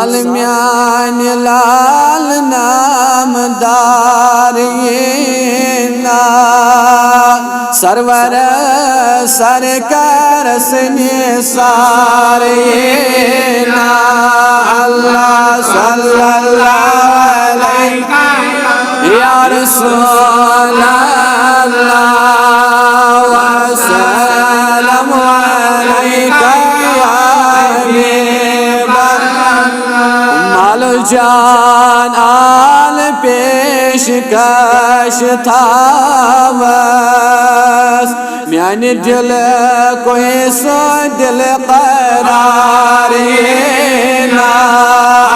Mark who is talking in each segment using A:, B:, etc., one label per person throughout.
A: मिसाल म्यान लाल नामदार ये ना सरवर सरकार सने सारे ना अल्लाह सल्लल्लाहु अलैहि या रसूल अल्लाह व सल्लम अलैका या मालो जान आल पेशकश थावस म्याने दिल कोई सो दिल करार ना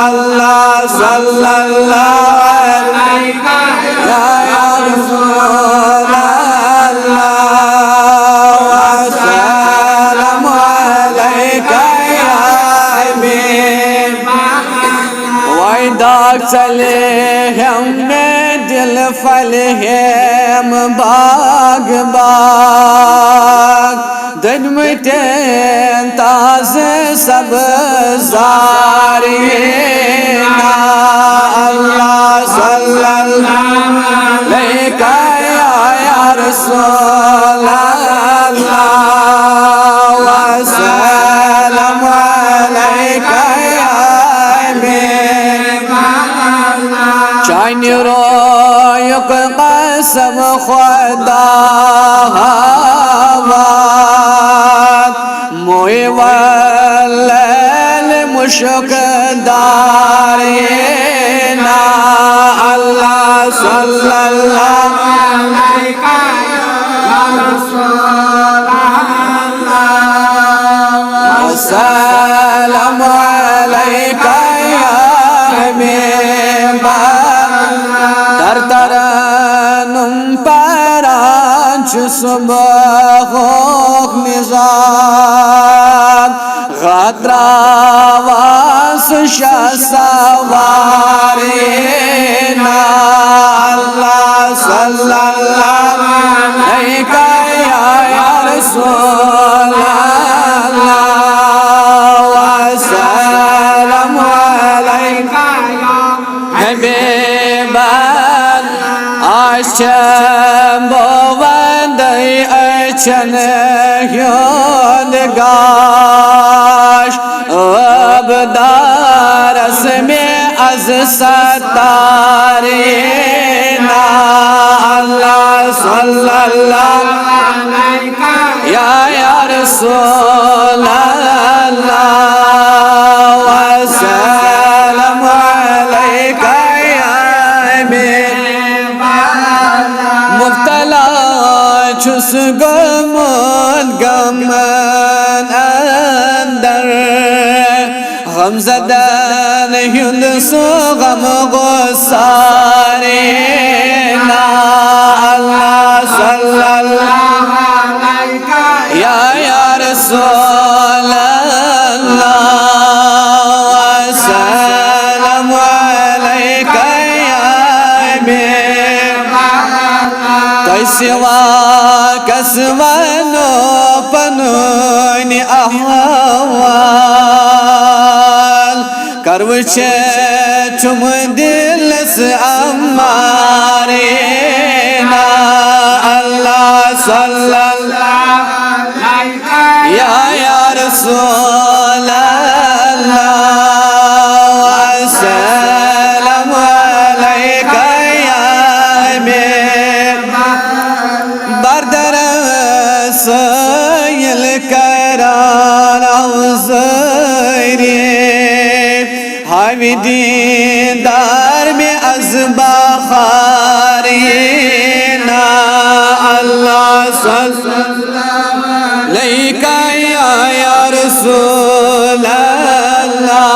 A: अल्लाह सल्लल्लाहु अलैहि या रसूल अल्लाह व सल्लम अलैका या हबीब वाइदाक चले हमने दिल फल हम बाग बाग दनमते ताज़े सब ज़ारे ना अल्लाह सल्लल्लाहु अलैहि या रसूल अल्लाह व सल्लम अलैका या हबीब चाइन रोयक कसम खुदा मोए वल्लल मुशकदार ना अल्लाह सल्लल्लाहु अलैहि या रसूल अल्लाह सल्लम अलैका या हबीब तर तरनुम परांच सुबह निजाम गद्रावास सवारे ना अल्लाह सल्लल्लाहु अलैहि या रसूल अल्लाह व सल्लम अलैका या हबीब आशम बोवंदई अचन गाश अब दारस में अज सतारे ना अल्लाह सल्लल्लाहु अलैहि या रसूल अल्लाह व सल्लम अलैका या हबीब मुब्तला छुस गमन गमन अंदर गमज़दन युन सो गम गुसारे ना अल्लाह सल्लल्लाहु अलैहि या रसूल अल्लाह व सल्लम अलैका या हबीब तैसिवा कसवनो पनुनि अहवाल करवचे तुम दिलस अम्मारे ना अल्लाह सल्लल्लाहु अलैहि या रसूल अल्लाह व सल्लम अलैका या हबीब बरदर सयल कराना हावी दीदार में अज़बा खारी ना अल्लाह सल्लल्लाहु अलैहि या रसूल अल्लाह